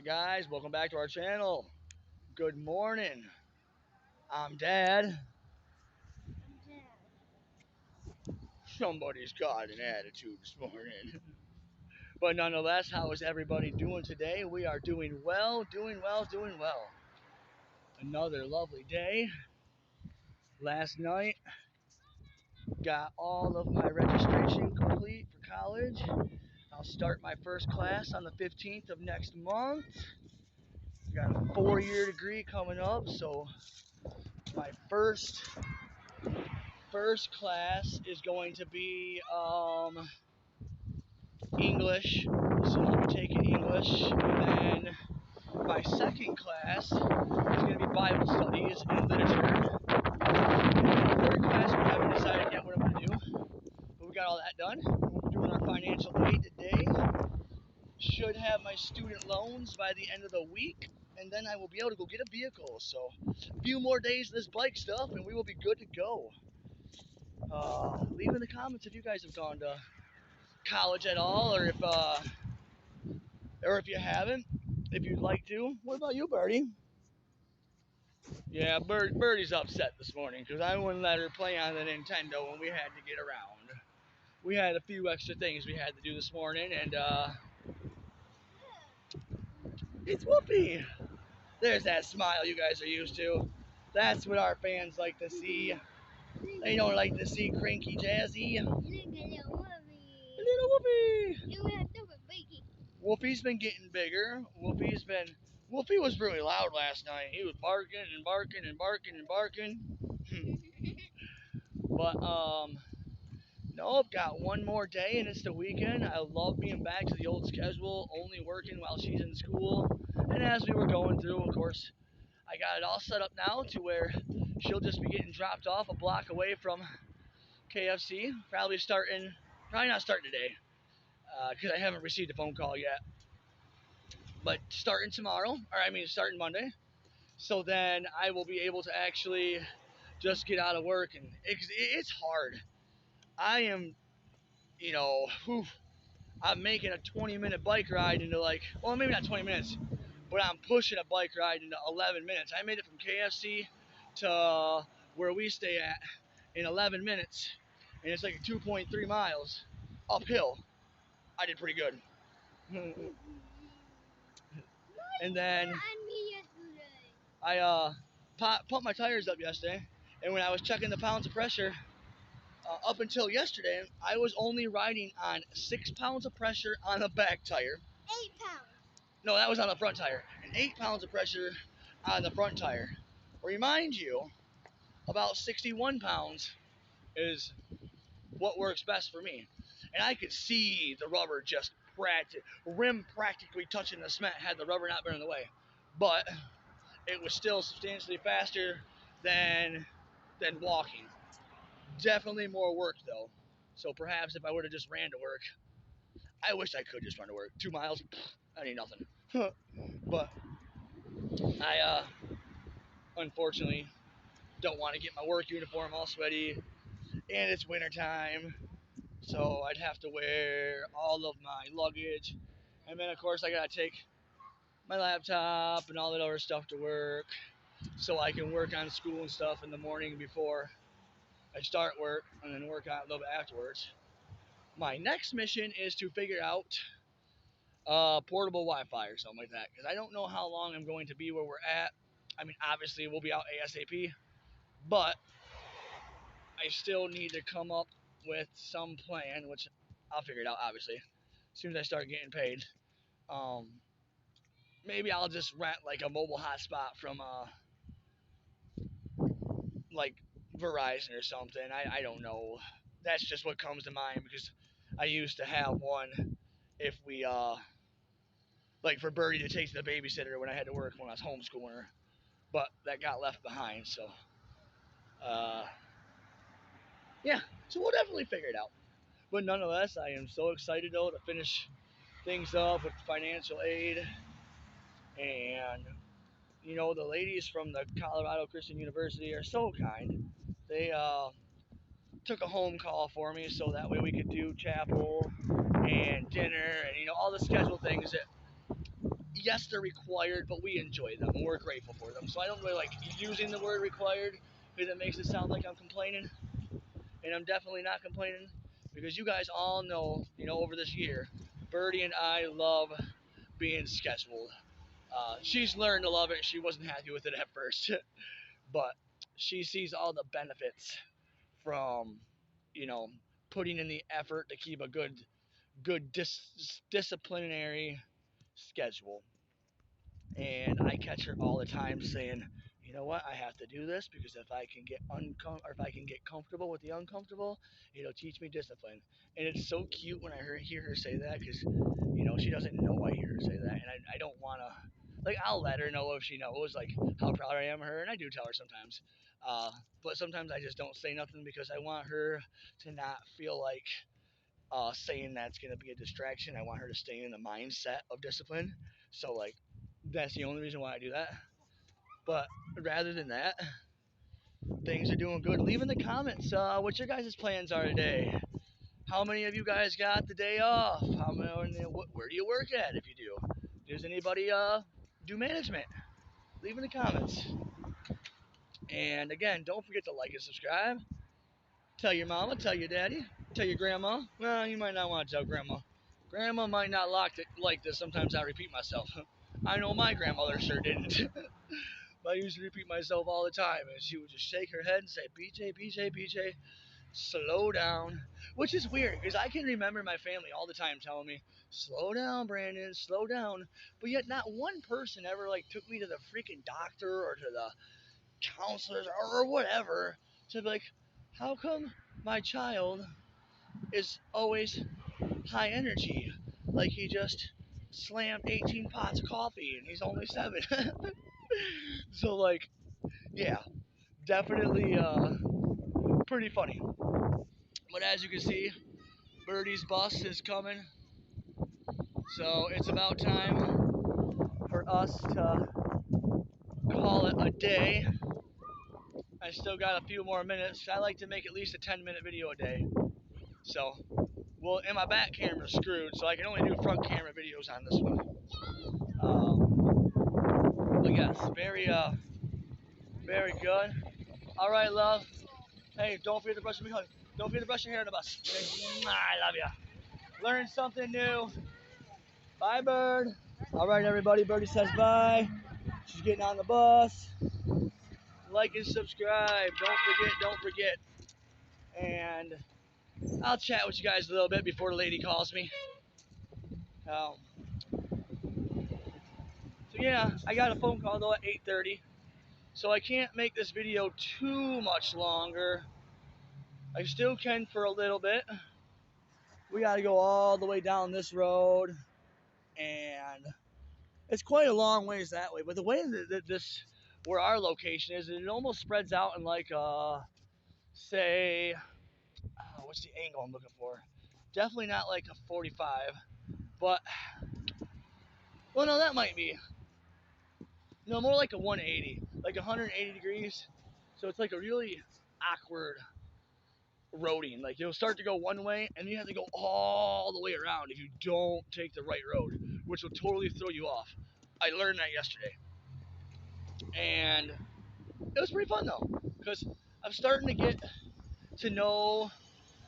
Guys, welcome back to our channel. Good morning. I'm Dad. Somebody's got an attitude this morning. But nonetheless, how is everybody doing today? We are doing well, doing well, doing well. Another lovely day. Last night, got all of my registration complete for college. I'll start my first class on the 15th of next month. Got a 4-year degree coming up, so my first class is going to be English. So I'll be taking English, and then my second class is going to be Bible studies and literature. And the third class we haven't decided yet what I'm going to do, but we got all that done. We're doing our financial aid today. Should have my student loans by the end of the week, and then I will be able to go get a vehicle. So a few more days of this bike stuff, and we will be good to go. Leave in the comments if you guys have gone to college at all, or if you haven't, if you'd like to. What about you, Birdie? Yeah, Birdie's upset this morning because I wouldn't let her play on the Nintendo when we had to get around. We had a few extra things we had to do this morning, and it's Whoopi. There's that smile you guys are used to. That's what our fans like to see. They don't like to see cranky Jazzy. Little Whoopi. Wolfie's been getting bigger. Wolfie was really loud last night. He was barking and barking and barking and barking. But nope, got one more day and it's the weekend. I love being back to the old schedule, only working while she's in school. And as we were going through, of course, I got it all set up now to where she'll just be getting dropped off a block away from KFC. Probably not starting today, because I haven't received a phone call yet. But starting Monday. So then I will be able to actually just get out of work, and it's hard. I am, you know, whew, I'm making a 20-minute bike ride into well, maybe not 20 minutes, but I'm pushing a bike ride into 11 minutes. I made it from KFC to where we stay at in 11 minutes, and it's like 2.3 miles uphill. I did pretty good. And then I pumped my tires up yesterday, and when I was checking the pounds of pressure, up until yesterday, I was only riding on 6 pounds of pressure on the back tire. 8 pounds. No, that was on the front tire. And 8 pounds of pressure on the front tire. Remind you, about 61 pounds is what works best for me. And I could see the rubber just rim practically touching the cement had the rubber not been in the way. But it was still substantially faster than walking. Definitely more work though. So perhaps if I would have just ran to work, I wish I could just run to work. 2 miles, that ain't nothing. But I unfortunately don't want to get my work uniform all sweaty, and it's winter time, so I'd have to wear all of my luggage, and then of course I gotta take my laptop and all that other stuff to work, so I can work on school and stuff in the morning before I start work, and then work on it a little bit afterwards. My next mission is to figure out portable Wi-Fi or something like that, because I don't know how long I'm going to be where we're at. I mean, obviously we'll be out ASAP, but I still need to come up with some plan, which I'll figure it out obviously as soon as I start getting paid. Um, Maybe I'll just rent like a mobile hotspot from like Verizon or something. I don't know. That's just what comes to mind because I used to have one if we like for Birdie to take to the babysitter when I had to work when I was homeschooling her, but that got left behind. So uh, yeah, so we'll definitely figure it out. But nonetheless, I am so excited though to finish things up with financial aid. And the ladies from the Colorado Christian University are so kind. They took a home call for me so that way we could do chapel and dinner and all the scheduled things that yes, they're required, but we enjoy them and we're grateful for them. So I don't really like using the word required because it makes it sound like I'm complaining, and I'm definitely not complaining because you guys all know, over this year, Birdie and I love being scheduled. She's learned to love it. She wasn't happy with it at first, but she sees all the benefits from, you know, putting in the effort to keep a good disciplinary schedule. And I catch her all the time saying, you know what, I have to do this because if I can get or if I can get comfortable with the uncomfortable, it'll teach me discipline. And it's so cute when I hear her say that because, she doesn't know I hear her say that, and I don't want to. Like, I'll let her know if she knows, like, how proud I am of her, and I do tell her sometimes. Uh, but sometimes I just don't say nothing because I want her to not feel like saying that's going to be a distraction. I want her to stay in the mindset of discipline. So, like, that's the only reason why I do that. But rather than that, things are doing good. Leave in the comments what your guys' plans are today. How many of you guys got the day off? Where do you work at if you do? Does anybody do management? Leave in the comments. And again, don't forget to like and subscribe. Tell your mama, tell your daddy, tell your grandma. Well, you might not want to tell grandma. Grandma might not like this. Sometimes I repeat myself. I know my grandmother sure didn't. I used to repeat myself all the time, and she would just shake her head and say, BJ, BJ, BJ, slow down. Which is weird, because I can remember my family all the time telling me, slow down, Brandon, slow down. But yet not one person ever, like, took me to the freaking doctor or to the counselors or whatever to be like, how come my child is always high energy? Like he just slammed 18 pots of coffee and he's only 7. So, like, yeah, definitely pretty funny. But as you can see, Birdie's bus is coming. So it's about time for us to call it a day. I still got a few more minutes. I like to make at least a 10-minute video a day. So, well, and my back camera's screwed, so I can only do front camera videos on this one. But yes, very good. All right, love. Hey, don't forget to brush your Don't forget to brush your hair on the bus. Okay? I love you. Learn something new. Bye, Bird. All right, everybody. Birdie says bye. She's getting on the bus. Like and subscribe. Don't forget. And I'll chat with you guys a little bit before the lady calls me. So yeah, I got a phone call though at 8:30. So I can't make this video too much longer. I still can for a little bit. We got to go all the way down this road, and it's quite a long ways that way. But the way that where our location is, it almost spreads out in like say, what's the angle I'm looking for? Definitely not like a 45, but well, no, that might be. No, more like a 180, like 180 degrees. So it's like a really awkward roading. Like you'll start to go one way and you have to go all the way around if you don't take the right road, which will totally throw you off. I learned that yesterday. And it was pretty fun though, because I'm starting to get to know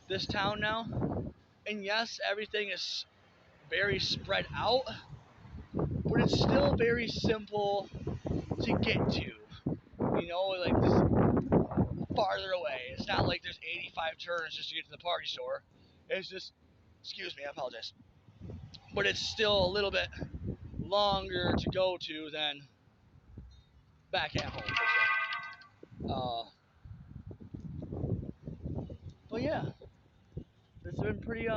this town now. And yes, everything is very spread out, but it's still very simple to get to. Like this farther away. It's not like there's 85 turns just to get to the party store. It's just, excuse me, I apologize. But it's still a little bit longer to go to than back at home, per se. But yeah, it's been pretty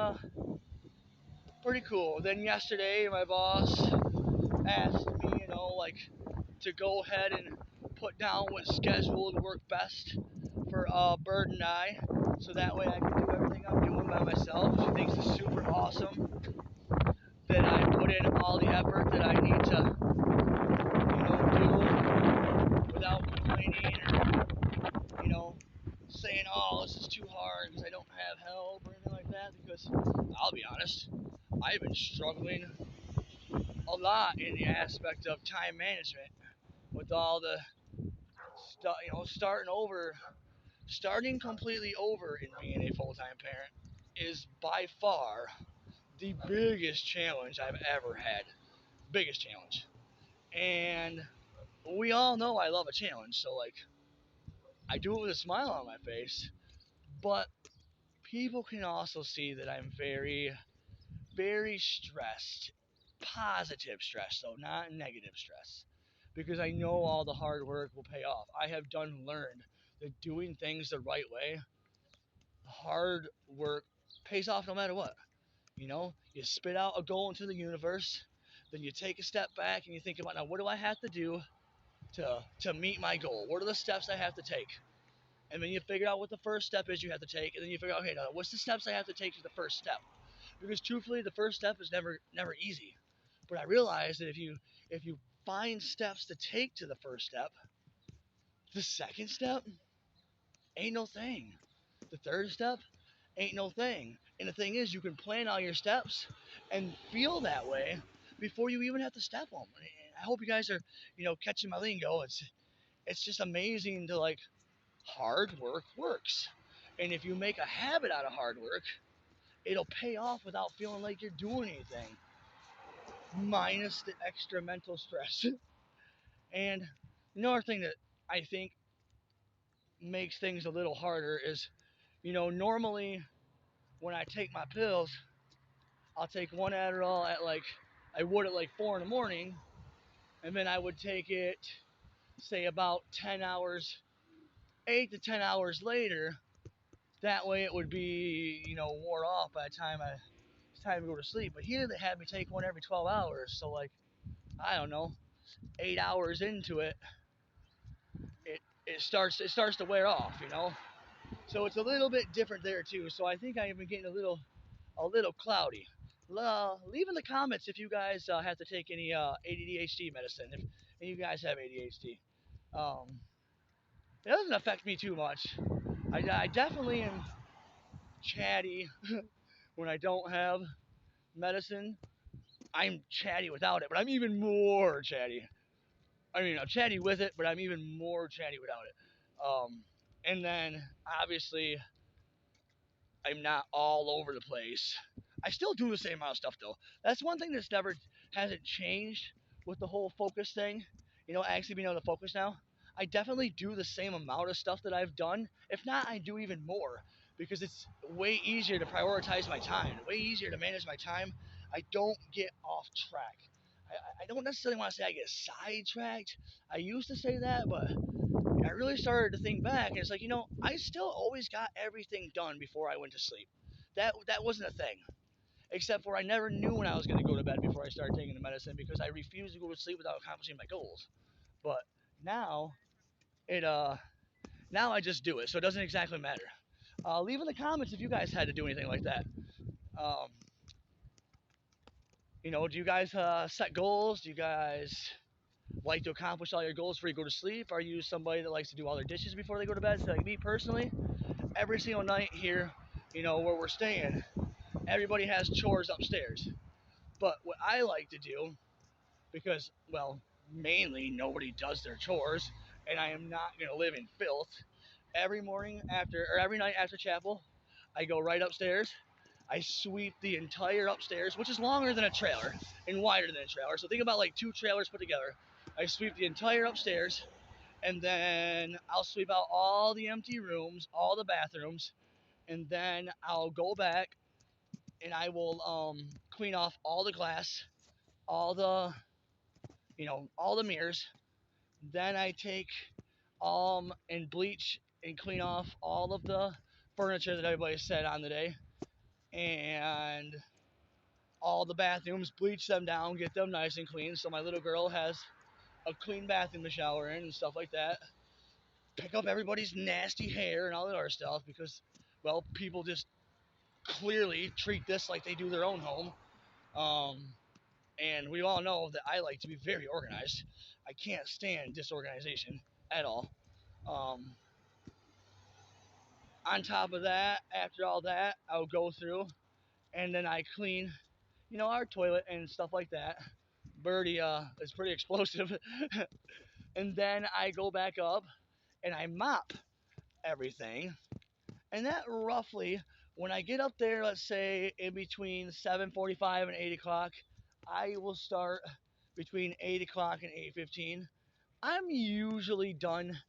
cool. Then yesterday, my boss asked me, like, to go ahead and put down what schedule would work best for Bird and I, so that way I can do everything I'm doing by myself. She thinks it's super awesome that I put in all the effort that I need to, do without complaining or, saying, oh, this is too hard because I don't have help or anything like that. Because I'll be honest, I've been struggling a a lot in the aspect of time management with all the starting completely over in being a full-time parent is by far the biggest challenge I've ever had. Biggest challenge. And we all know I love a challenge, so like I do it with a smile on my face, but people can also see that I'm very, very stressed. Positive stress, though, not negative stress. Because I know all the hard work will pay off. I have learned that doing things the right way, hard work pays off no matter what. You spit out a goal into the universe, then you take a step back and you think about, now what do I have to do to meet my goal? What are the steps I have to take? And then you figure out what the first step is you have to take, and then you figure out, okay, now what's the steps I have to take to the first step? Because truthfully, the first step is never easy. But I realize that if you find steps to take to the first step, the second step ain't no thing. The third step ain't no thing. And the thing is, you can plan all your steps and feel that way before you even have to step them. I hope you guys are, catching my lingo. It's just amazing to like hard work works. And if you make a habit out of hard work, it'll pay off without feeling like you're doing anything, minus the extra mental stress. And another thing that I think makes things a little harder is, normally when I take my pills, I'll take one Adderall at like, I would at like 4 in the morning, and then I would take it, say, about 10 hours, 8 to 10 hours later. That way it would be, wore off by the time it's time to go to sleep. But here they had me take one every 12 hours. So, like, I don't know, 8 hours into it, it starts to wear off. So it's a little bit different there too. So I think I have been getting a little cloudy. Leave in the comments if you guys have to take any ADHD medicine. If any of you guys have ADHD, um, it doesn't affect me too much. I definitely am chatty when I don't have medicine. I'm chatty without it, but I'm even more chatty. I mean, I'm chatty with it, but I'm even more chatty without it. And then obviously I'm not all over the place. I still do the same amount of stuff though. That's one thing that's never hasn't changed with the whole focus thing. Actually being able to focus now. I definitely do the same amount of stuff that I've done. If not, I do even more because it's way easier to prioritize my time, way easier to manage my time. I don't get off track. I don't necessarily want to say I get sidetracked. I used to say that, but I really started to think back, and it's like, I still always got everything done before I went to sleep. That wasn't a thing, except for I never knew when I was going to go to bed before I started taking the medicine because I refused to go to sleep without accomplishing my goals. But now it now I just do it, so it doesn't exactly matter. Leave in the comments if you guys had to do anything like that. Um, do you guys set goals? Do you guys like to accomplish all your goals before you go to sleep? Are you somebody that likes to do all their dishes before they go to bed? So like me personally, every single night here, where we're staying, everybody has chores upstairs. But what I like to do, because, well, mainly nobody does their chores, and I am not going to live in filth, every morning or every night after chapel, I go right upstairs. I sweep the entire upstairs, which is longer than a trailer and wider than a trailer. So think about like 2 trailers put together. I sweep the entire upstairs, and then I'll sweep out all the empty rooms, all the bathrooms, and then I'll go back and I will clean off all the glass, all the all the mirrors. Then I take and bleach and clean off all of the furniture that everybody set on the day, and all the bathrooms, bleach them down, get them nice and clean, so my little girl has a clean bathroom to shower in and stuff like that. Pick up everybody's nasty hair and all that other stuff because, well, people just clearly treat this like they do their own home. Um, and we all know that I like to be very organized. I can't stand disorganization at all. Um, on top of that, after all that, I'll go through and then I clean, our toilet and stuff like that. Birdie is pretty explosive. And then I go back up and I mop everything. And that roughly, when I get up there, let's say in between 7:45 and 8 o'clock, I will start between 8 o'clock and 8:15. I'm usually done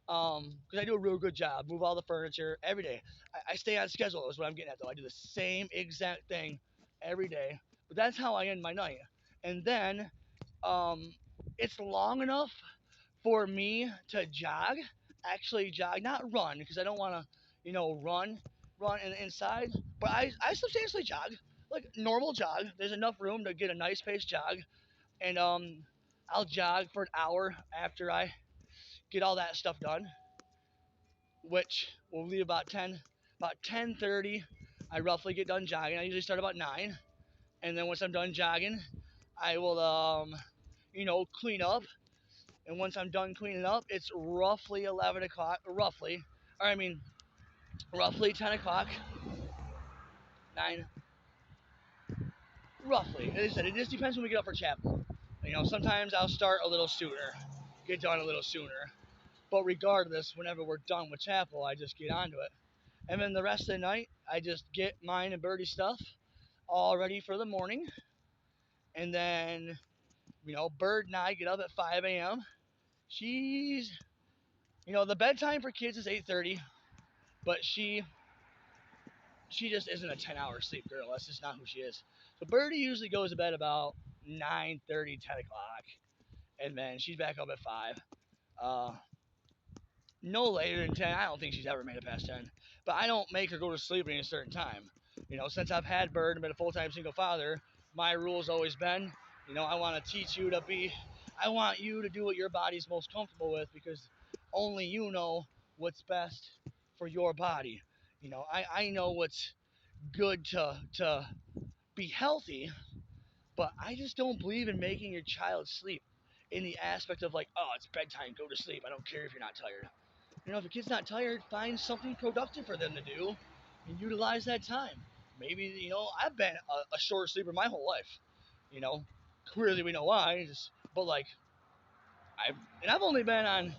because I do a real good job. Move all the furniture every day. I stay on schedule. Is what I'm getting at though. I do the same exact thing every day. But that's how I end my night. And then um, it's long enough for me to jog, actually jog, not run, because I don't want to, run inside. But I substantially jog, like normal jog. There's enough room to get a nice pace jog, and I'll jog for an hour after I get all that stuff done, which will leave about 10:30. I roughly get done jogging. I usually start about 9, and then once I'm done jogging, I will clean up. And once I'm done cleaning up, it's roughly 11 o'clock, roughly 10 o'clock, 9, roughly. As I said, it just depends when we get up for chapel. Sometimes I'll start a little sooner, get done a little sooner. But regardless, whenever we're done with chapel, I just get onto it. And then the rest of the night, I just get mine and Birdie stuff all ready for the morning. And then, Bird and I get up at 5 a.m. She's, the bedtime for kids is 8:30, but she just isn't a 10-hour sleep girl. That's just not who she is. So Birdie usually goes to bed about 9:30, 10 o'clock, and then she's back up at 5. Uh, no later than 10. I don't think she's ever made it past 10. But I don't make her go to sleep at a certain time. Since I've had Bird and been a full-time single father, my rule's always been, I want to teach you I want you to do what your body's most comfortable with, because only you know what's best for your body. I know what's good to be healthy, but I just don't believe in making your child sleep in the aspect of like, oh, it's bedtime, go to sleep. I don't care if you're not tired. If a kid's not tired, find something productive for them to do and utilize that time. Maybe, I've been a short sleeper my whole life. You know, Clearly we know why. But like, I've only been on,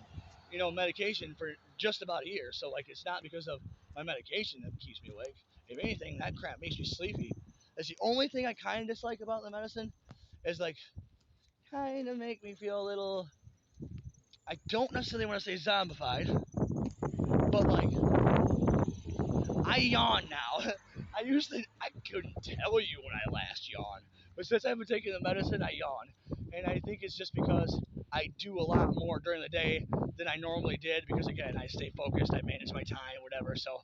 medication for just about a year. So like, it's not because of my medication that keeps me awake. If anything, that crap makes me sleepy. That's the only thing I kind of dislike about the medicine is like, kind of make me feel a little. I don't necessarily want to say zombified, but like I yawn now. I couldn't tell you when I last yawned, but since I've been taking the medicine, I yawn, and I think it's just because I do a lot more during the day than I normally did. Because again, I stay focused, I manage my time, whatever. So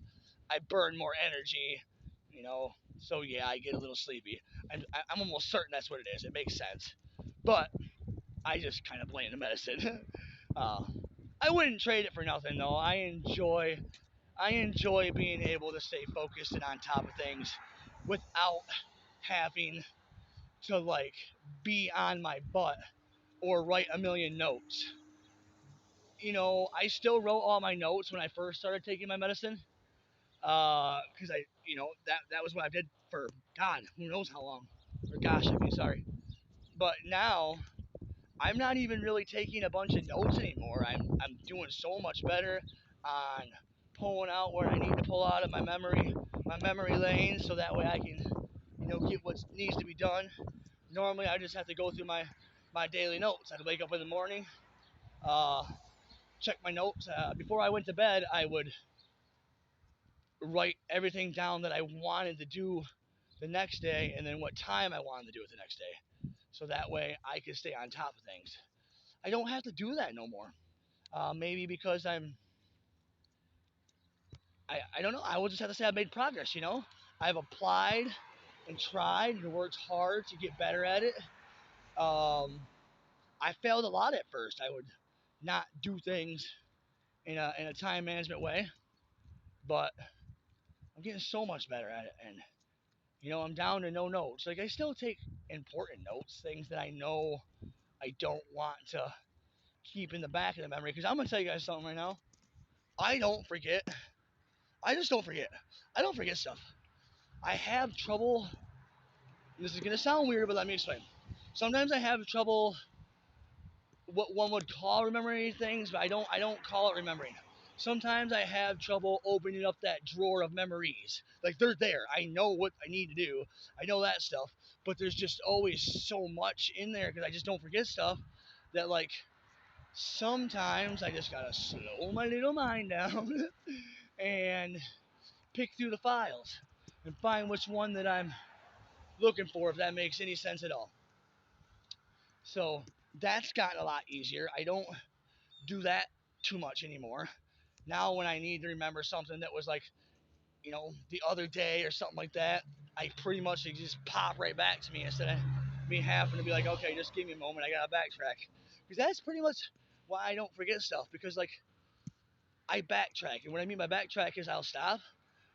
I burn more energy, you know. So yeah, I get a little sleepy. I'm almost certain that's what it is. It makes sense, but I just kind of blame the medicine. uh, I wouldn't trade it for nothing though. I enjoy being able to stay focused and on top of things without having to like be on my butt or write a million notes. I still wrote all my notes when I first started taking my medicine, because that was what I did for God, who knows how long, or gosh, sorry. But now I'm not even really taking a bunch of notes anymore. I'm doing so much better on pulling out where I need to pull out of my memory lane, so that way I can, get what needs to be done. Normally, I just have to go through my daily notes. I'd wake up in the morning, uh, check my notes. Before I went to bed, I would write everything down that I wanted to do the next day, and then what time I wanted to do it the next day, so that way I could stay on top of things. I don't have to do that no more. Maybe because I don't know. I will just have to say I've made progress. I've applied and tried and worked hard to get better at it. Um, I failed a lot at first. I would not do things in a time management way, but I'm getting so much better at it. And I'm down to no notes. Like I still take important notes, things that I know I don't want to keep in the back of the memory. Because I'm gonna tell you guys something right now. I don't forget. I just don't forget. I don't forget stuff. I have trouble. This is gonna sound weird, but let me explain. Sometimes I have trouble what one would call remembering things, but I don't call it remembering. Sometimes I have trouble opening up that drawer of memories. Like they're there. I know what I need to do. I know that stuff, but there's just always so much in there because I just don't forget stuff that like sometimes I just gotta slow my little mind down and pick through the files and find which one that I'm looking for, if that makes any sense at all. So that's gotten a lot easier. I don't do that too much anymore. Now, when I need to remember something that was like, the other day or something like that, I pretty much it just pop right back to me instead of me having to be like, okay, just give me a moment, I gotta backtrack. Because that's pretty much why I don't forget stuff. Because like I backtrack, and what I mean by backtrack is I'll stop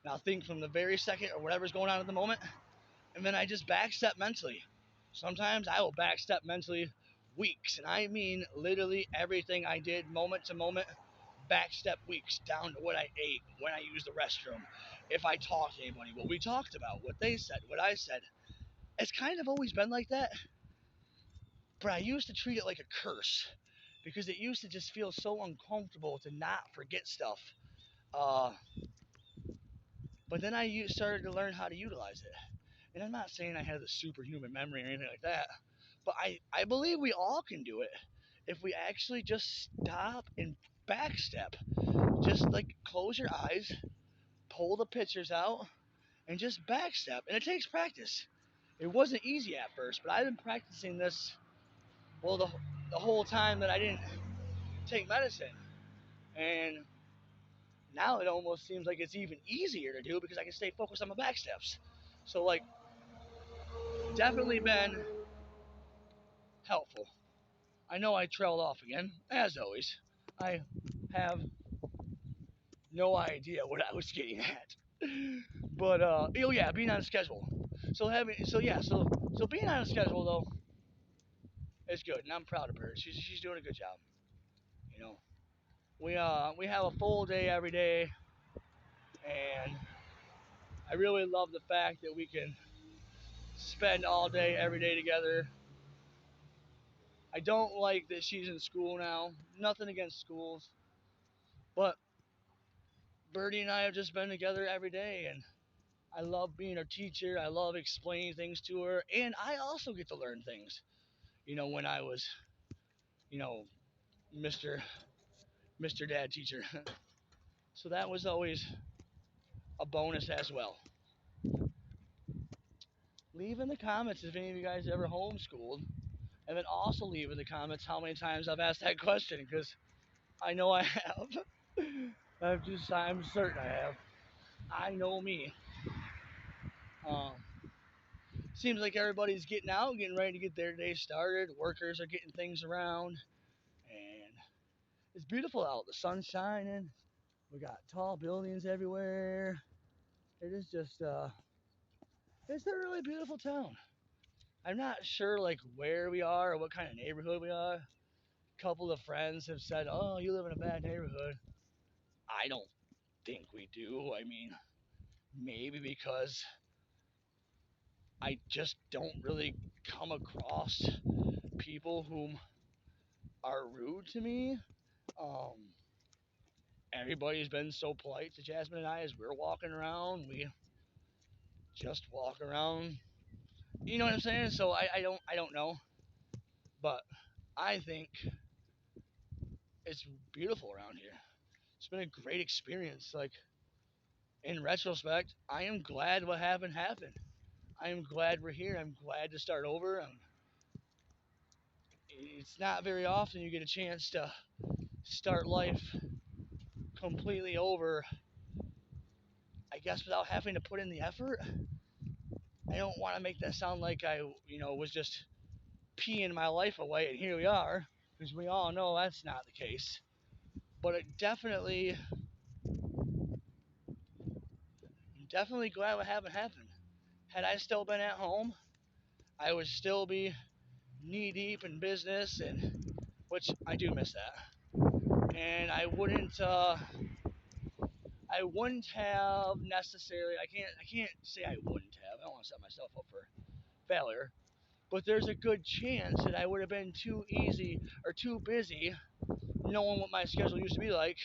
and I'll think from the very second or whatever's going on at the moment, and then I just backstep mentally. Sometimes I will backstep mentally weeks, and I mean literally everything I did moment to moment, backstep weeks down to what I ate, when I used the restroom, if I talked to anybody, what we talked about, what they said, what I said. It's kind of always been like that, but I used to treat it like a curse because it used to just feel so uncomfortable to not forget stuff. Uh, but then I started to learn how to utilize it. And I'm not saying I have the superhuman memory or anything like that, but I believe we all can do it if we actually just stop and backstep. Just like close your eyes, pull the pictures out, and just backstep. And it takes practice. It wasn't easy at first, but I've been practicing this, well, the whole time that I didn't take medicine. And now it almost seems like it's even easier to do because I can stay focused on my backsteps. So, like, definitely been helpful. I know I trailed off again, as always. I have no idea what I was getting at. But oh yeah, being on schedule. So being on a schedule though is good, and I'm proud of her. She's doing a good job. You know, we have a full day every day, and I really love the fact that we can spend all day every day together. I don't like that she's in school now. Nothing against schools, but Birdie and I have just been together every day, and I love being her teacher. I love explaining things to her, and I also get to learn things. When I was, you know, Mister Mister Dad teacher, so that was always a bonus as well. Leave in the comments if any of you guys ever homeschooled, and then also leave in the comments how many times I've asked that question because I know I have. I'm certain I have. I know me. Um, Seems like everybody's getting out, getting ready to get their day started. Workers are getting things around, and it's beautiful out. The sun's shining. We got tall buildings everywhere. It is just, it's a really beautiful town. I'm not sure like where we are or what kind of neighborhood we are. A couple of friends have said, "Oh, you live in a bad neighborhood." I don't think we do. I mean, maybe because I just don't really come across people who are rude to me. Um, Everybody's been so polite to Jasmine and I as we're walking around. We just walk around. You know what I'm saying? So I don't know, but I think it's beautiful around here. It's been a great experience. Like in retrospect, I am glad what happened. I am glad we're here. I'm glad to start over. It's not very often you get a chance to start life completely over, I guess, without having to put in the effort. I don't want to make that sound like I, was just peeing my life away and here we are, because we all know that's not the case. But I'm definitely glad what happened. Had I still been at home, I would still be knee deep in business, and which I do miss that. And I wouldn't have necessarily. I can't say I wouldn't have. I don't want to set myself up for failure. but there's a good chance that I would have been too easy or too busy, knowing what my schedule used to be like,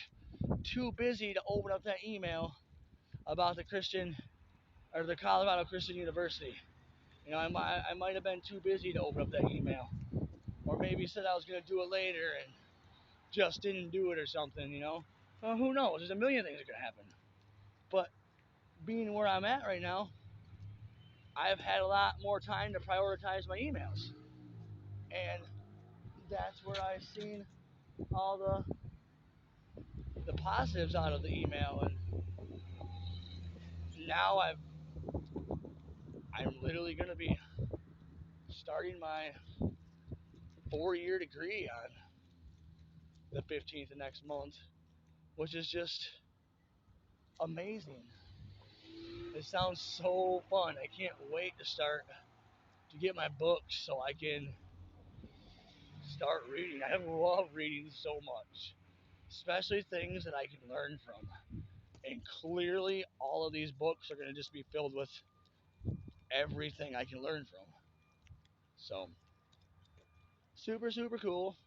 too busy to open up that email about the Christian or the Colorado Christian University. I might have been too busy to open up that email, or maybe said I was going to do it later and just didn't do it or something. Well, who knows? There's a million things that could happen. But being where I'm at right now, I've had a lot more time to prioritize my emails. And that's where I've seen all the positives out of the email. And now I'm literally going to be starting my 4-year degree on the 15th of next month, which is just amazing. It sounds so fun. I can't wait to get my books so I can start reading. I love reading so much, especially things that I can learn from. And clearly, all of these books are going to just be filled with everything I can learn from. So, super, super cool.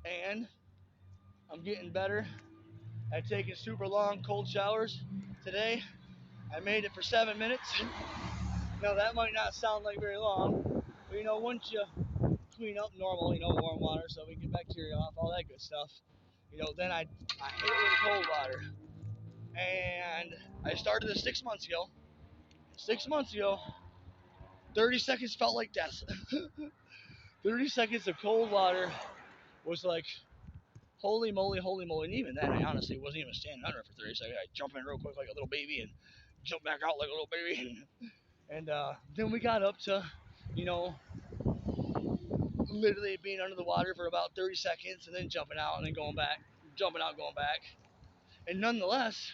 And I'm getting better at taking super long cold showers. Today, I made it for 7 minutes. Now, that might not sound like very long, but once you clean up normal, warm water so we get bacteria off, all that good stuff, then I hit it with cold water. And I started this 6 months ago. 6 months ago, 30 seconds felt like death. 30 seconds of cold water was like, holy moly, holy moly. And even then, I honestly wasn't even standing under it for 30 seconds. I jump in real quick like a little baby and jump back out like a little baby. And then we got up to, literally being under the water for about 30 seconds and then jumping out and then going back, jumping out, going back. And nonetheless,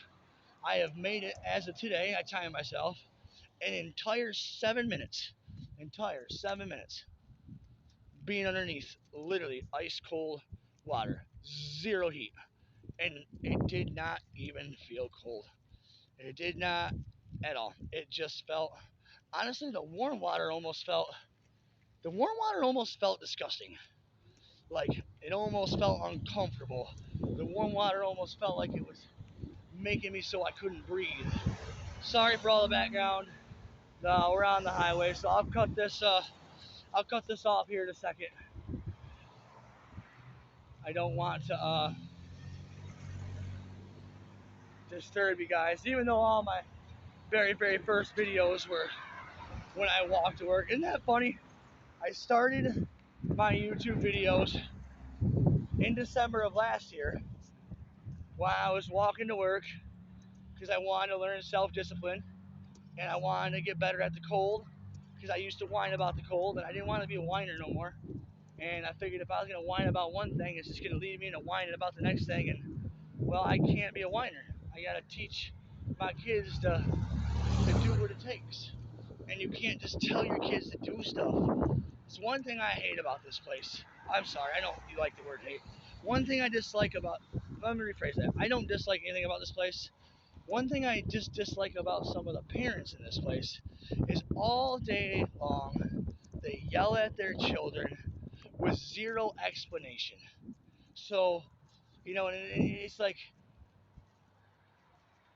I have made it as of today. I timed myself an entire 7 minutes. Entire 7 minutes being underneath literally ice cold water, zero heat. And it did not even feel cold. It did not at all. It just felt, honestly, the warm water almost felt disgusting. Like, it almost felt uncomfortable. The warm water almost felt like it was making me so I couldn't breathe. Sorry for all the background. We're on the highway, so I'll cut this off here in a second. I don't want to disturb you guys, even though all my very, very first videos were when I walked to work. Isn't that funny? I started my YouTube videos in December of last year while I was walking to work because I wanted to learn self-discipline and I wanted to get better at the cold because I used to whine about the cold and I didn't want to be a whiner no more. And I figured if I was going to whine about one thing, it's just going to lead me into whining about the next thing. And, well, I can't be a whiner. I got to teach my kids to do what it takes. And you can't just tell your kids to do stuff. It's one thing I hate about this place. I'm sorry, I don't like the word hate. One thing I dislike about, let me rephrase that. I don't dislike anything about this place. One thing I just dislike about some of the parents in this place is all day long they yell at their children with zero explanation. So, and it's like,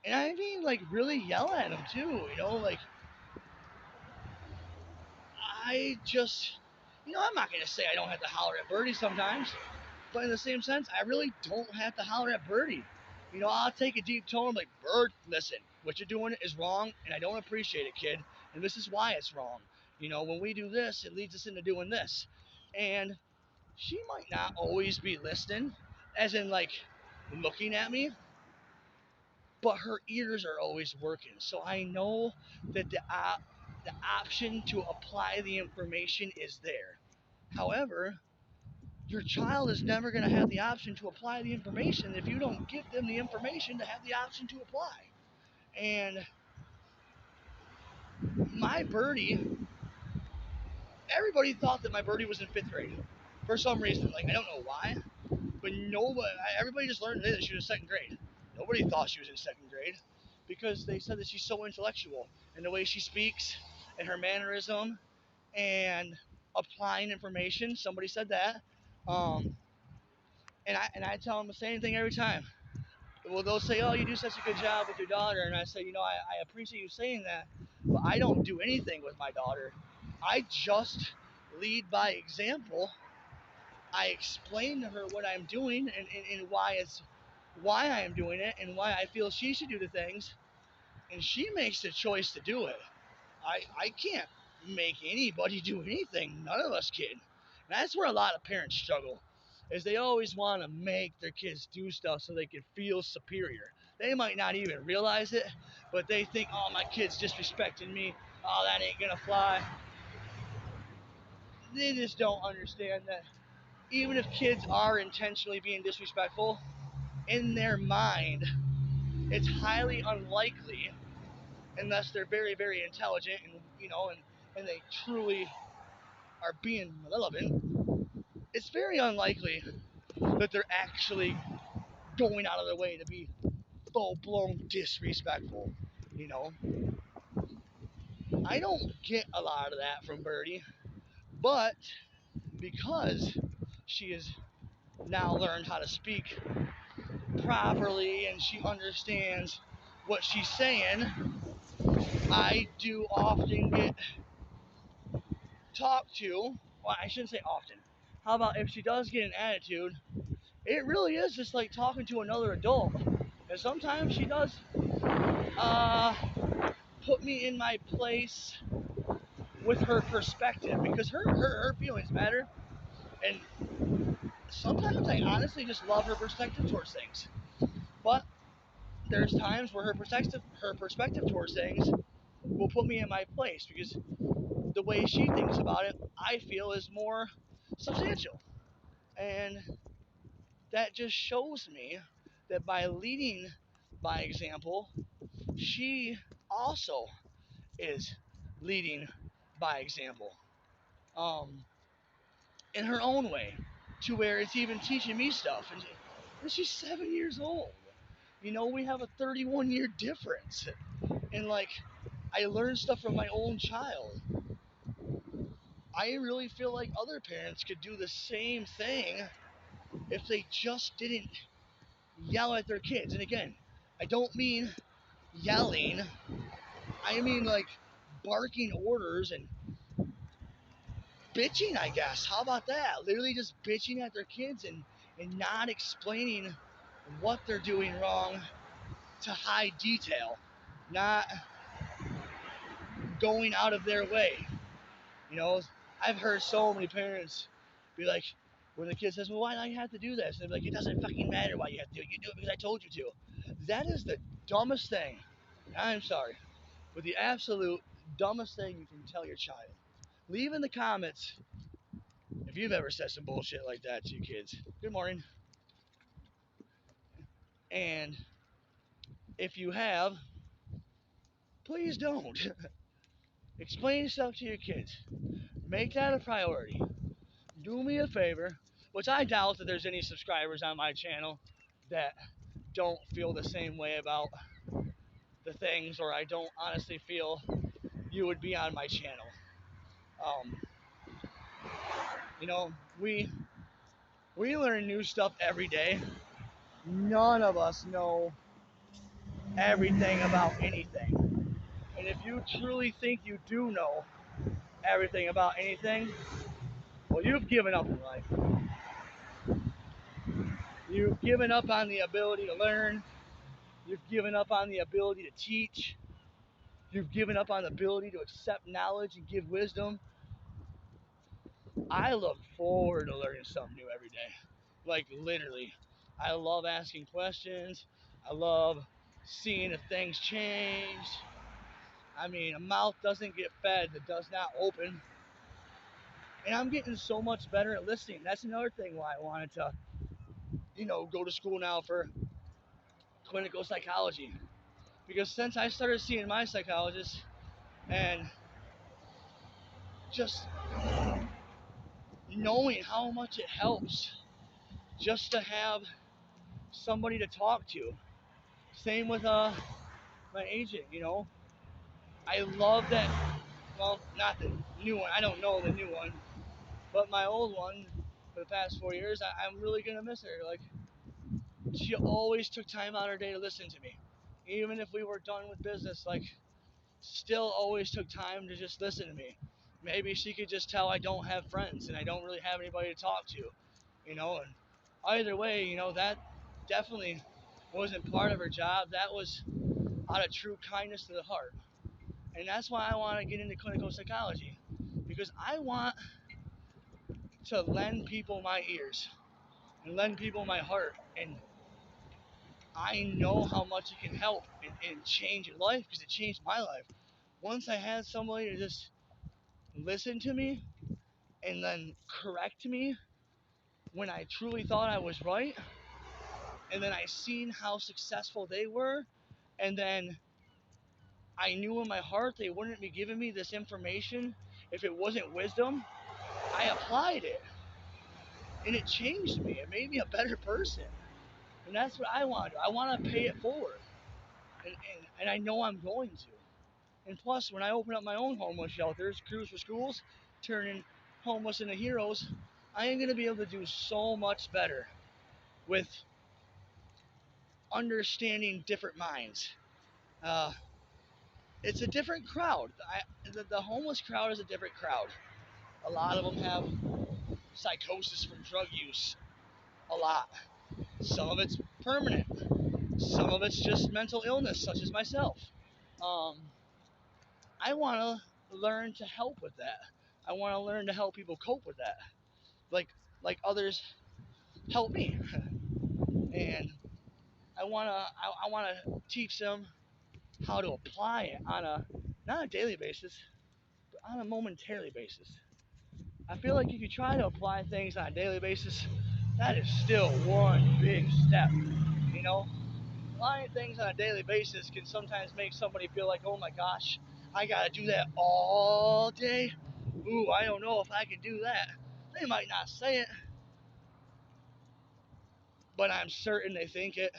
and I mean like really yell at them too, like I just, I'm not going to say I don't have to holler at Birdie sometimes, but in the same sense, I really don't have to holler at Birdie. I'll take a deep tone like, Bird, listen, what you're doing is wrong, and I don't appreciate it, kid, and this is why it's wrong. When we do this, it leads us into doing this. And she might not always be listening, as in, like, looking at me, but her ears are always working. So I know that the option to apply the information is there. However, your child is never going to have the option to apply the information if you don't give them the information to have the option to apply. And my Birdie, everybody thought that my Birdie was in 5th grade for some reason. Like, I don't know why, but everybody just learned that she was in 2nd grade. Nobody thought she was in 2nd grade because they said that she's so intellectual and the way she speaks and her mannerism and applying information. Somebody said that. Um, and I tell them the same thing every time. Well, they'll say, "Oh, you do such a good job with your daughter," and I say, I appreciate you saying that, but I don't do anything with my daughter. I just lead by example. I explain to her what I'm doing and why I am doing it and why I feel she should do the things, and she makes the choice to do it. I can't make anybody do anything. None of us can. And that's where a lot of parents struggle, is they always want to make their kids do stuff so they can feel superior. They might not even realize it, but they think, oh, my kid's disrespecting me. Oh, that ain't gonna fly. They just don't understand that even if kids are intentionally being disrespectful, in their mind, it's highly unlikely, unless they're very, very intelligent and they truly are being relevant, it's very unlikely that they're actually going out of their way to be full blown disrespectful. You know, I don't get a lot of that from Birdie, but because she has now learned how to speak properly and she understands what she's saying, I do often get talked to. Well, I shouldn't say often. How about if she does get an attitude, it really is just like talking to another adult. And sometimes she does uh, put me in my place with her perspective because her feelings matter. And sometimes I honestly just love her perspective towards things. But there's times where her perspective towards things will put me in my place because the way she thinks about it, I feel is more substantial. And that just shows me that by leading by example, she also is leading by example, um, in her own way, to where it's even teaching me stuff. And she's 7 years old. We have a 31-year difference. And like, I learned stuff from my own child. I really feel like other parents could do the same thing if they just didn't yell at their kids. And again, I don't mean yelling, I mean like barking orders and bitching, I guess. How about that? Literally just bitching at their kids and not explaining what they're doing wrong to high detail, not going out of their way. You know, I've heard so many parents be like, when the kid says, well, why do you have to do this? And they're like, it doesn't fucking matter why you have to do it. You do it because I told you to. That is the dumbest thing. I'm sorry, but the absolute dumbest thing you can tell your child. Leave in the comments if you've ever said some bullshit like that to your kids. Good morning. And if you have, please don't. Explain stuff to your kids. Make that a priority. Do me a favor, which I doubt that there's any subscribers on my channel that don't feel the same way about the things, or I don't honestly feel you would be on my channel. Um, you know, we learn new stuff every day. None of us know everything about anything. And if you truly think you do know everything about anything, well, you've given up in life. You've given up on the ability to learn. You've given up on the ability to teach. You've given up on the ability to accept knowledge and give wisdom. I look forward to learning something new every day. Like, literally. I love asking questions. I love seeing if things change. I mean, a mouth doesn't get fed that does not open. And I'm getting so much better at listening. That's another thing why I wanted to, go to school now for clinical psychology. Because since I started seeing my psychologist and just knowing how much it helps just to have somebody to talk to. Same with my agent, I love that. Well, not new one. I don't know the new one, but my old one for the past 4 years, I'm really gonna miss her. Like, she always took time out of her day to listen to me, even if we were done with business. Like, still always took time to just listen to me. Maybe she could just tell I don't have friends and I don't really have anybody to talk to, you know. And either way, you know, that definitely wasn't part of her job. That was out of true kindness to the heart. And that's why I want to get into clinical psychology, because I want to lend people my ears and lend people my heart. And I know how much it can help and change your life, because it changed my life. Once I had somebody to just listen to me and then correct me when I truly thought I was right, and then I seen how successful they were, and then I knew in my heart they wouldn't be giving me this information if it wasn't wisdom. I applied it, and it changed me. It made me a better person, and that's what I want to do. I want to pay it forward, and I know I'm going to. And plus, when I open up my own homeless shelters, Crews for Schools, turning homeless into heroes, I am going to be able to do so much better with understanding different minds. Uh, it's a different crowd. The homeless crowd is a different crowd. A lot of them have psychosis from drug use. A lot. Some of it's permanent. Some of it's just mental illness, such as myself. Um, I want to learn to help with that. I want to learn to help people cope with that, like others help me. And I want to teach them how to apply it on a not a daily basis, but on a momentary basis. I feel like if you try to apply things on a daily basis, that is still one big step. You know, applying things on a daily basis can sometimes make somebody feel like, oh my gosh, I gotta do that all day. Ooh, I don't know if I can do that. They might not say it, but I'm certain they think it.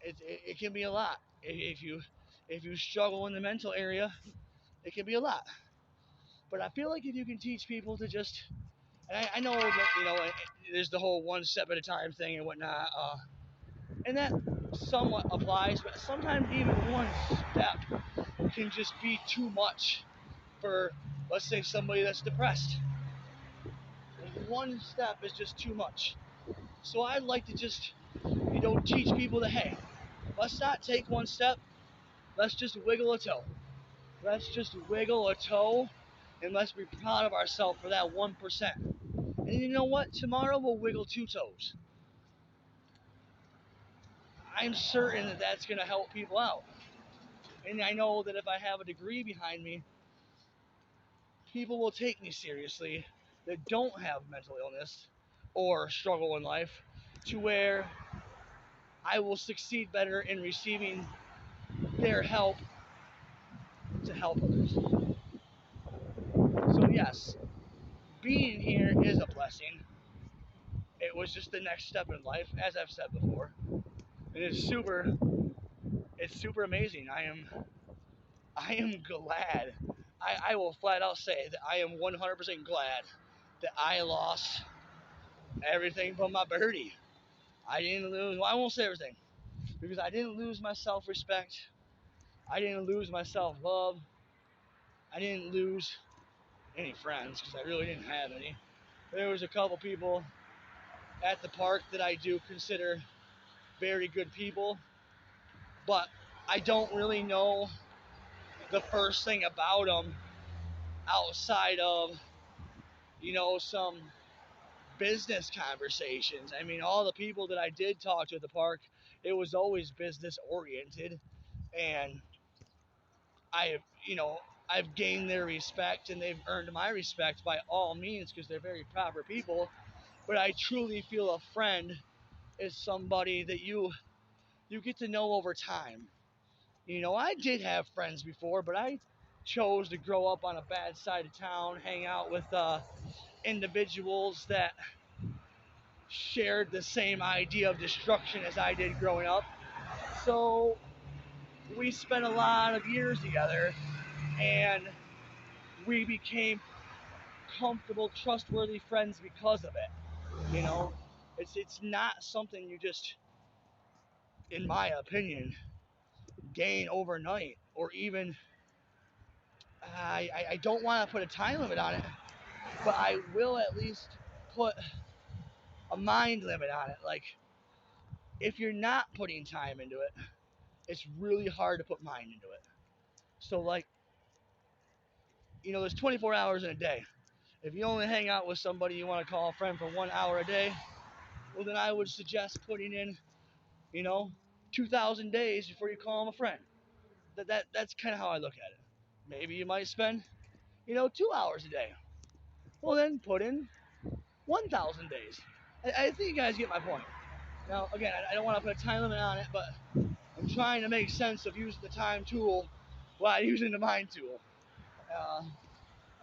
It can be a lot. If you struggle in the mental area, it can be a lot. But I feel like if you can teach people to just, and I know that, you know, there's the whole one step at a time thing and whatnot, and that somewhat applies, but sometimes even one step can just be too much for, let's say, somebody that's depressed. One step is just too much. So I'd like to just, you know, teach people that, hey, let's not take one step, let's just wiggle a toe. Let's just wiggle a toe, and let's be proud of ourselves for that 1%. And you know what? Tomorrow we'll wiggle two toes. I'm certain that that's going to help people out. And I know that if I have a degree behind me, people will take me seriously that don't have mental illness or struggle in life, to where I will succeed better in receiving their help to help others. So yes, being here is a blessing. It was just the next step in life, as I've said before. It is it's super amazing. I am glad. I will flat out say that I am 100% glad that I lost everything but my birdie. I didn't lose, well, I won't say everything, because I didn't lose my self-respect. I didn't lose my self-love. I didn't lose any friends, because I really didn't have any. There was a couple people at the park that I do consider very good people, but I don't really know the first thing about them outside of, you know, some business conversations. I mean, all the people that I did talk to at the park, it was always business oriented, and I, you know, I've gained their respect and they've earned my respect by all means, because they're very proper people. But I truly feel a friend is somebody that you get to know over time. You know, I did have friends before, but I chose to grow up on a bad side of town, hang out with individuals that shared the same idea of destruction as I did growing up. So we spent a lot of years together, and we became comfortable, trustworthy friends because of it. You know, it's not something you just, in my opinion, gain overnight, or even I don't want to put a time limit on it, but I will at least put a mind limit on it. Like, if you're not putting time into it, it's really hard to put mind into it. So, like, there's 24 hours in a day. If you only hang out with somebody you want to call a friend for 1 hour a day, well, then I would suggest putting in, you know, 2,000 days before you call them a friend. That's kind of how I look at it. Maybe you might spend, 2 hours a day. Well, then put in 1,000 days. I think you guys get my point. Now, again, I don't want to put a time limit on it, but I'm trying to make sense of using the time tool while using the mind tool. Uh,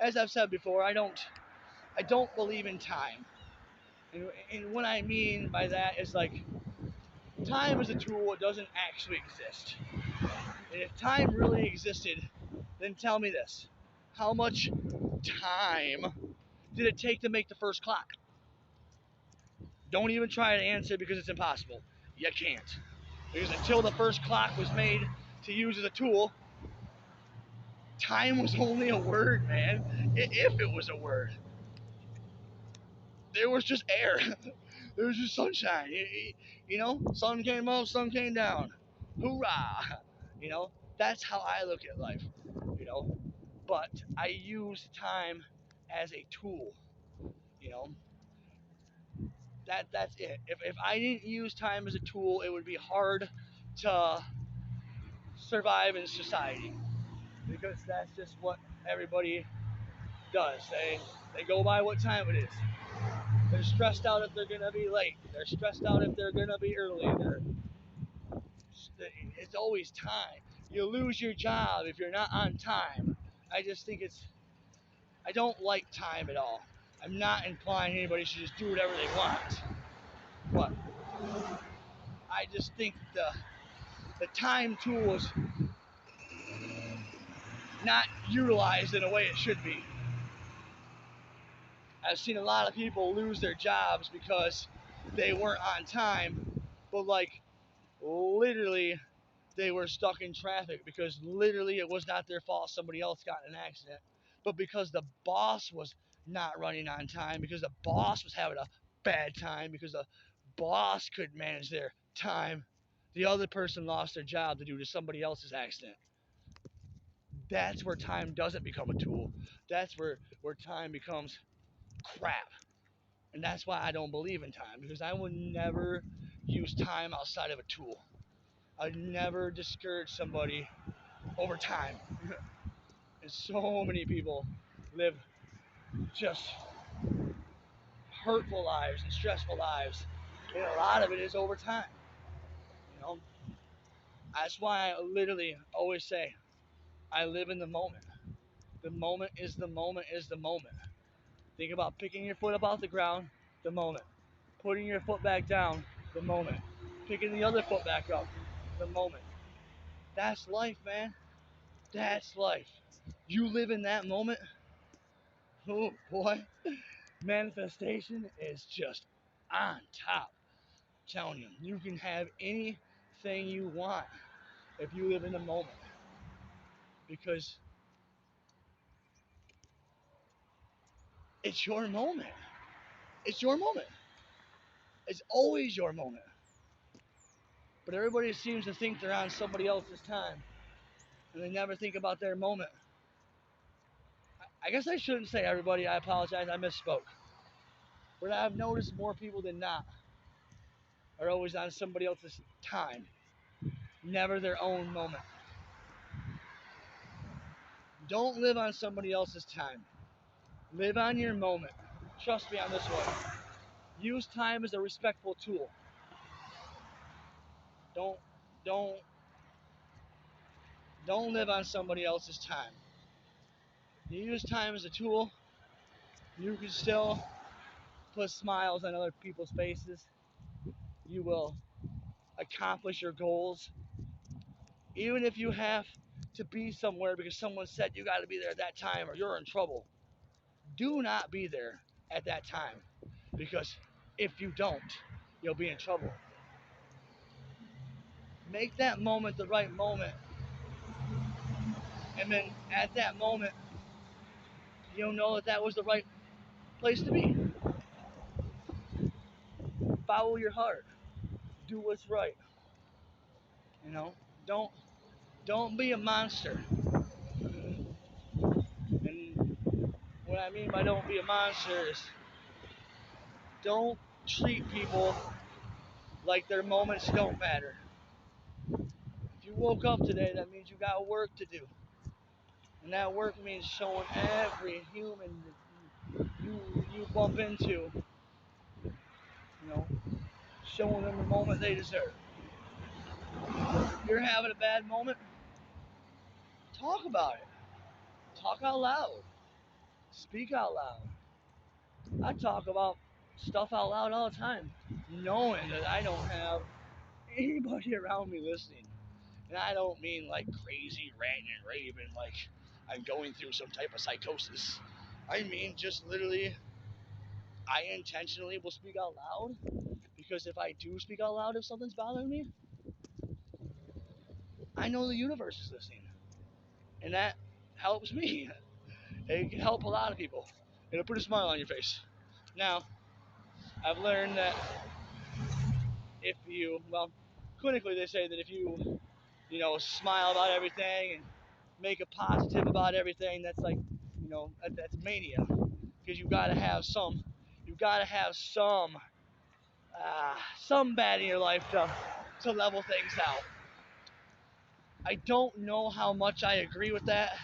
as I've said before, I don't believe in time, and what I mean by that is, like, time is a tool. It doesn't actually exist. And if time really existed, then tell me this: how much time did it take to make the first clock? Don't even try to answer, because it's impossible. You can't. Because until the first clock was made to use as a tool, time was only a word, man. If it was a word, there was just air. There was just sunshine. Sun came up, sun came down. Hoorah! You know, that's how I look at life. You know, but I use time as a tool. You know, that's it. If I didn't use time as a tool, it would be hard to survive in society, because that's just what everybody does. They go by what time it is. They're stressed out if they're gonna be late. They're stressed out if they're gonna be early. It's always time. You lose your job if you're not on time. I just think I don't like time at all. I'm not implying anybody should just do whatever they want, but I just think the time tool is not utilized in a way it should be. I've seen a lot of people lose their jobs because they weren't on time, but, like, literally they were stuck in traffic because literally it was not their fault somebody else got in an accident, but because the boss was not running on time, because the boss was having a bad time, because the boss couldn't manage their time, the other person lost their job due to somebody else's accident. That's where time doesn't become a tool. That's where time becomes crap. And that's why I don't believe in time, because I would never use time outside of a tool. I'd never discourage somebody over time. And so many people live just hurtful lives and stressful lives. And a lot of it is over time. You know, that's why I literally always say I live in the moment. The moment is the moment is the moment. Think about picking your foot up off the ground, the moment. Putting your foot back down, the moment. Picking the other foot back up, the moment. That's life, man. That's life. You live in that moment. Oh boy, manifestation is just on top. I'm telling you, you can have anything you want if you live in the moment, because it's your moment. It's your moment. It's always your moment. But everybody seems to think they're on somebody else's time, and they never think about their moment. I guess I shouldn't say everybody. I apologize. I misspoke. But I've noticed more people than not are always on somebody else's time, never their own moment. Don't live on somebody else's time. Live on your moment. Trust me on this one. Use time as a respectful tool. Don't don't don't live on somebody else's time. You use time as a tool. You can still put smiles on other people's faces. You will accomplish your goals, even if you have to be somewhere because someone said you got to be there at that time or you're in trouble. Do not be there at that time because if you don't, you'll be in trouble. Make that moment the right moment, and then at that moment, you'll know that that was the right place to be. Follow your heart. Do what's right. You know, don't don't be a monster. And what I mean by don't be a monster is don't treat people like their moments don't matter. If you woke up today, that means you got work to do. And that work means showing every human that you bump into, you know, showing them the moment they deserve. If you're having a bad moment, talk about it. Talk out loud. Speak out loud. I talk about stuff out loud all the time, knowing that I don't have anybody around me listening. And I don't mean like crazy ranting and raving like I'm going through some type of psychosis. I mean just literally, I intentionally will speak out loud because if I do speak out loud if something's bothering me, I know the universe is listening. And that helps me. It can help a lot of people. It'll put a smile on your face. Now, I've learned that if you, well, clinically they say that if you smile about everything and make it positive about everything, that's like, that's mania. Because you gotta have some bad in your life to level things out. I don't know how much I agree with that.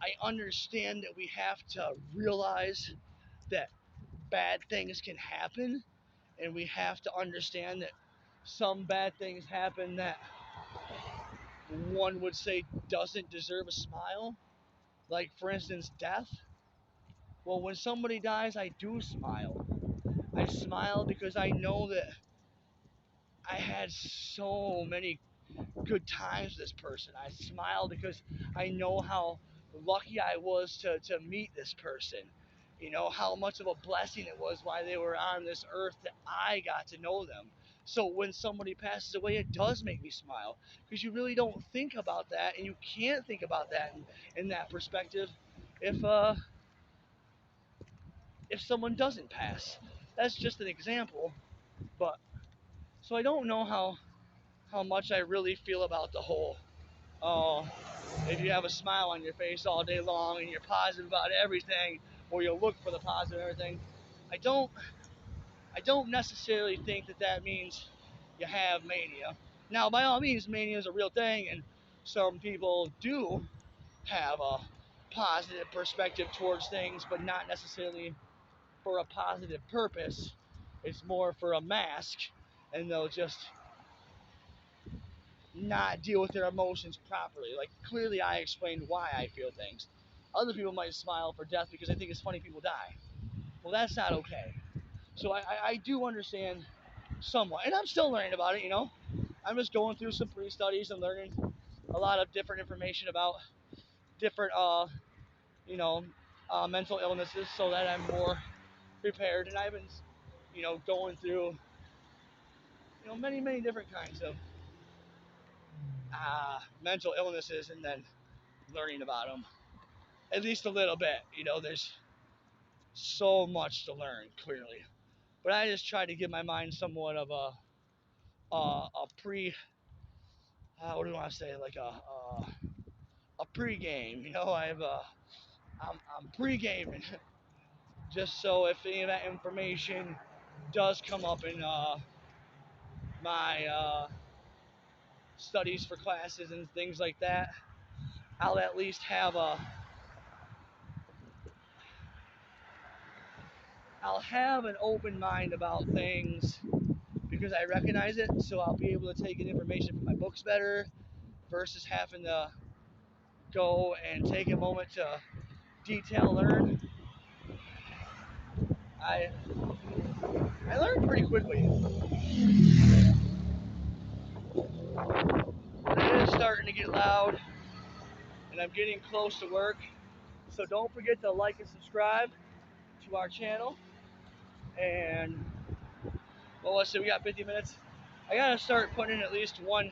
I understand that we have to realize that bad things can happen, and we have to understand that some bad things happen that one would say doesn't deserve a smile. Like, for instance, death. Well, when somebody dies, I do smile. I smile because I know that I had so many good times with this person. I smile because I know how lucky I was to meet this person. You know, how much of a blessing it was while they were on this earth that I got to know them. So when somebody passes away, it does make me smile because you really don't think about that, and you can't think about that in that perspective if someone doesn't pass. That's just an example, but so I don't know how much I really feel about the whole oh, if you have a smile on your face all day long and you're positive about everything, or you look for the positive and everything, I don't I don't necessarily think that that means you have mania. Now, by all means, mania is a real thing, and some people do have a positive perspective towards things, but not necessarily for a positive purpose. It's more for a mask, and they'll just not deal with their emotions properly. Like, clearly, I explained why I feel things. Other people might smile for death because they think it's funny people die. Well, that's not okay. So I do understand somewhat, and I'm still learning about it. I'm just going through some pre-studies and learning a lot of different information about different, mental illnesses, so that I'm more prepared. And I've been, going through, many many different kinds of mental illnesses, and then learning about them at least a little bit. There's so much to learn, clearly, but I just try to give my mind somewhat of a pre what do I want to say, like a pre-game. I'm pre-gaming just so if any of that information does come up in my studies for classes and things like that, I'll at least I'll have an open mind about things because I recognize it, so I'll be able to take in information from my books better versus having to go and take a moment to detail learn. I I learned pretty quickly. I just starting to get loud, and I'm getting close to work. So don't forget to like and subscribe to our channel. And well, let's see, we got 50 minutes. I gotta start putting in at least 1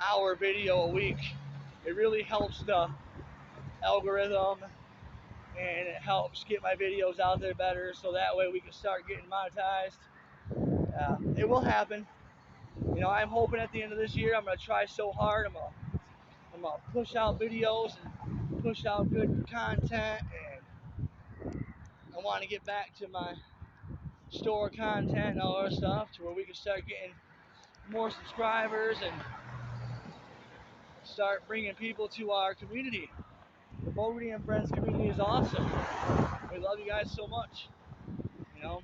hour video a week. It really helps the algorithm, and it helps get my videos out there better, so that way we can start getting monetized. It will happen. You know, I'm hoping at the end of this year I'm gonna try so hard. I'm gonna push out videos and push out good content, and I want to get back to my store content and all that stuff to where we can start getting more subscribers and start bringing people to our community. The Bogarty and Friends community is awesome. We love you guys so much. You know,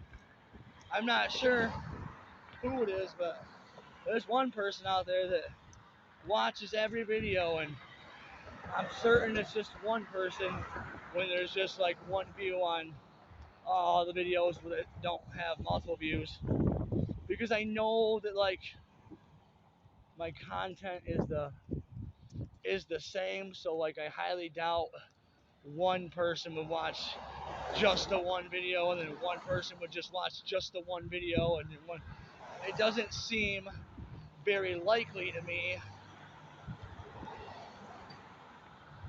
I'm not sure who it is, but there's one person out there that watches every video, and I'm certain it's just one person when there's just like one view on all the videos that don't have multiple views, because I know that like my content is the same, so like I highly doubt one person would watch just the one video and then one person would just watch just the one video, and then one. It doesn't seem very likely to me,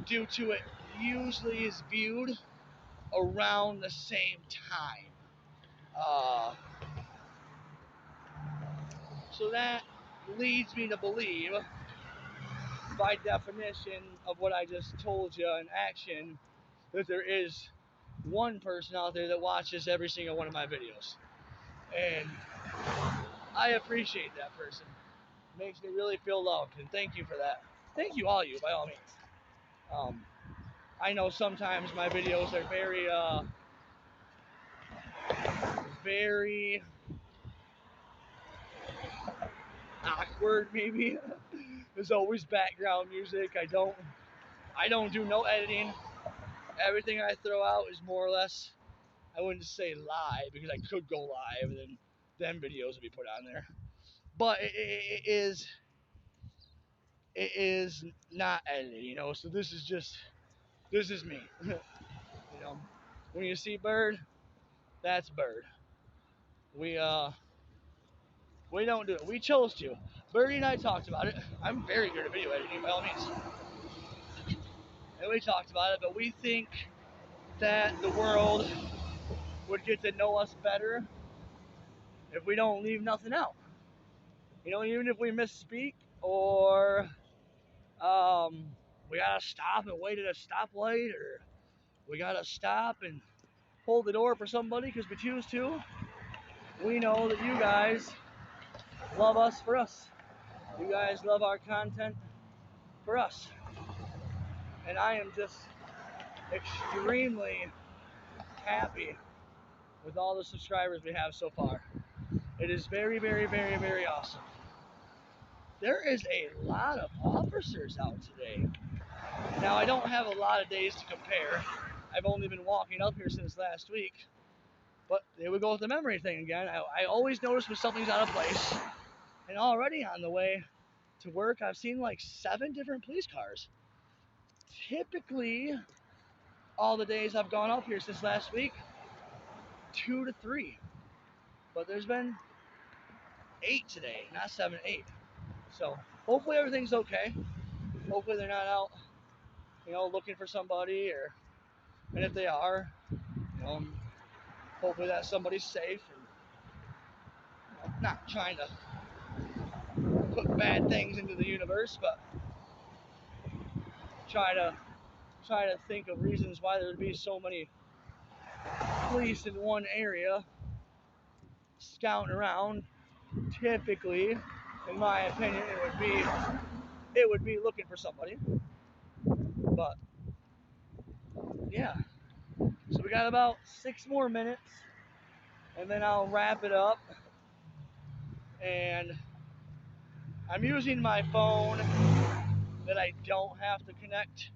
due to it usually is viewed around the same time. So that leads me to believe, by definition of what I just told you in action, that there is one person out there that watches every single one of my videos. And I appreciate that person. It makes me really feel loved, and thank you for that. Thank you, all you, by all means. I know sometimes my videos are very awkward, maybe. There's always background music. I don't do no editing. Everything I throw out is more or less, I wouldn't say live, because I could go live and then videos would be put on there. But it is not edited, you know. So this is me. You know, when you see Bird, that's Bird. We don't do it. We chose to. Birdie and I talked about it. I'm very good at video editing, by all means. And we talked about it, but we think that the world would get to know us better if we don't leave nothing out. You know, even if we misspeak, or we gotta stop and wait at a stoplight, or we gotta stop and hold the door for somebody because we choose to, we know that you guys love us for us. You guys love our content for us. And I am just extremely happy with all the subscribers we have so far. It is very, very, very, very awesome. There is a lot of officers out today. Now, I don't have a lot of days to compare. I've only been walking up here since last week. But there we go with the memory thing again. I always notice when something's out of place. And already on the way to work, I've seen like 7 different police cars. Typically, all the days I've gone up here since last week, 2 to 3. But there's been 8 today, not 7, 8. So hopefully everything's okay. Hopefully they're not out, you know, looking for somebody, and if they are, you know, hopefully that somebody's safe, and you know, not trying to put bad things into the universe, but try to think of reasons why there would be so many police in one area scouting around. Typically, in my opinion, it would be looking for somebody. But yeah, so we got about 6 more minutes, and then I'll wrap it up. And I'm using my phone that I don't have to connect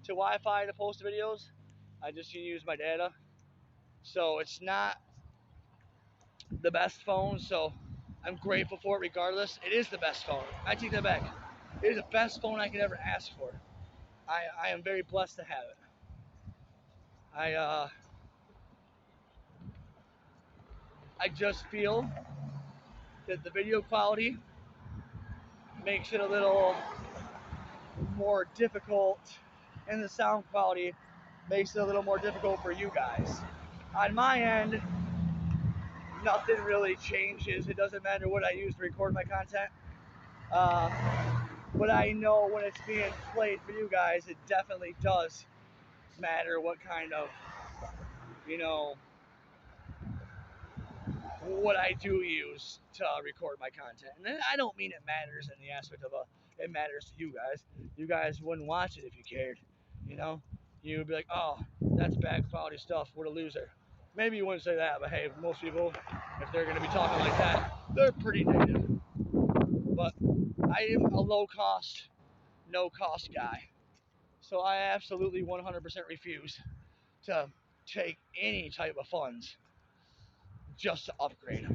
to Wi-Fi to post videos. I just use my data. So it's not the best phone, so I'm grateful for it regardless. It is the best phone. I take that back. It is the best phone I could ever ask for. I am very blessed to have it. I I just feel that the video quality makes it a little more difficult, and the sound quality makes it a little more difficult for you guys. On my end, nothing really changes. It doesn't matter what I use to record my content. Uh, but I know when it's being played for you guys, it definitely does matter what kind of, you know, what I do use to record my content. And I don't mean it matters in the aspect of it matters to you guys. You guys wouldn't watch it if you cared, you know? You'd be like, oh, that's bad quality stuff. What a loser. Maybe you wouldn't say that, but hey, most people, if they're going to be talking like that, they're pretty negative. But I am a low cost, no cost guy. So I absolutely 100% refuse to take any type of funds just to upgrade.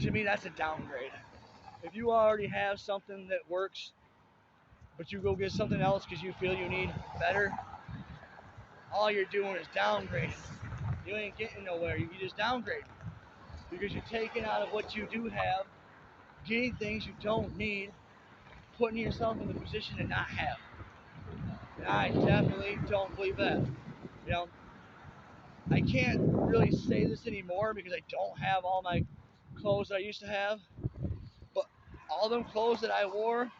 To me, that's a downgrade. If you already have something that works, but you go get something else because you feel you need better, all you're doing is downgrading. You ain't getting nowhere. You just downgrade because you're taking out of what you do have, getting things you don't need, putting yourself in the position to not have. And I definitely don't believe that. You know, I can't really say this anymore because I don't have all my clothes that I used to have. But all them clothes that I wore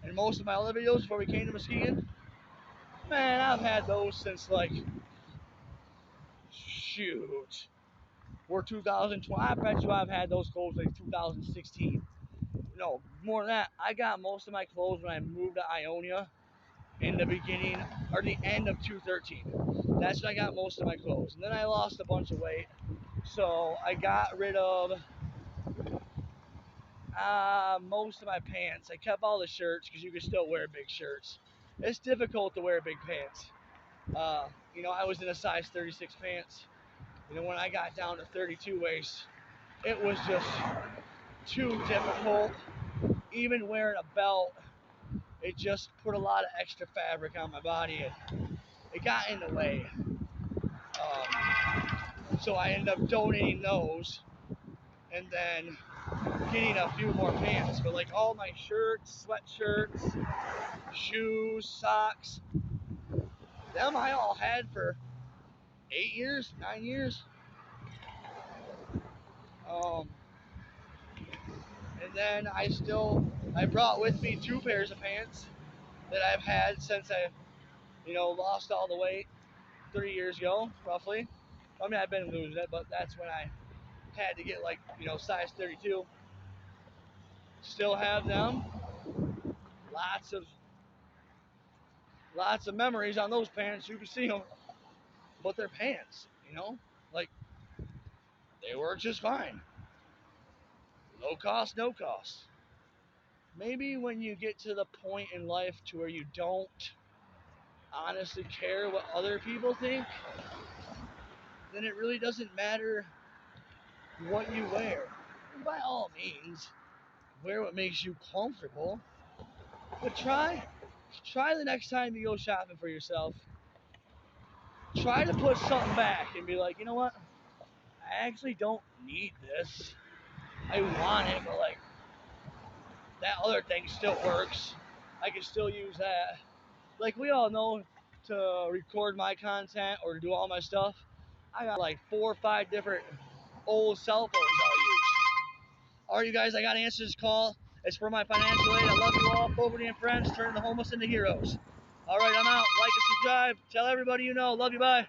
in most of my other videos before we came to Muskegon, man, I've had those since like, shoot, we're 2020. I bet you I've had those clothes like 2016. No, more than that. I got most of my clothes when I moved to Ionia in the beginning or the end of 2013. That's when I got most of my clothes. And then I lost a bunch of weight. So I got rid of most of my pants. I kept all the shirts because you can still wear big shirts. It's difficult to wear big pants. You know, I was in a size 36 pants. You know, when I got down to 32 waist, it was just too difficult. Even wearing a belt, it just put a lot of extra fabric on my body and it got in the way. So I ended up donating those and then getting a few more pants. But like all my shirts, sweatshirts, shoes, socks, them I all had for 8 years, 9 years. And then I brought with me 2 pairs of pants that I've had since I, lost all the weight 3 years ago, roughly. I mean, I've been losing it, but that's when I had to get like, size 32. Still have them. Lots of memories on those pants. You can see them, but they're pants, like they work just fine. Low cost, no cost. Maybe when you get to the point in life to where you don't honestly care what other people think, then it really doesn't matter what you wear. And by all means, wear what makes you comfortable. But try the next time you go shopping for yourself. Try to put something back and be like, you know what? I actually don't need this. I want it, but like that other thing still works. I can still use that. Like we all know, to record my content or to do all my stuff, I got like 4 or 5 different old cell phones I'll use. All right, you guys, I got to answer this call. It's for my financial aid. I love you all. Poverty and friends, turning the homeless into heroes. All right, I'm out. Like and subscribe. Tell everybody you know. Love you. Bye.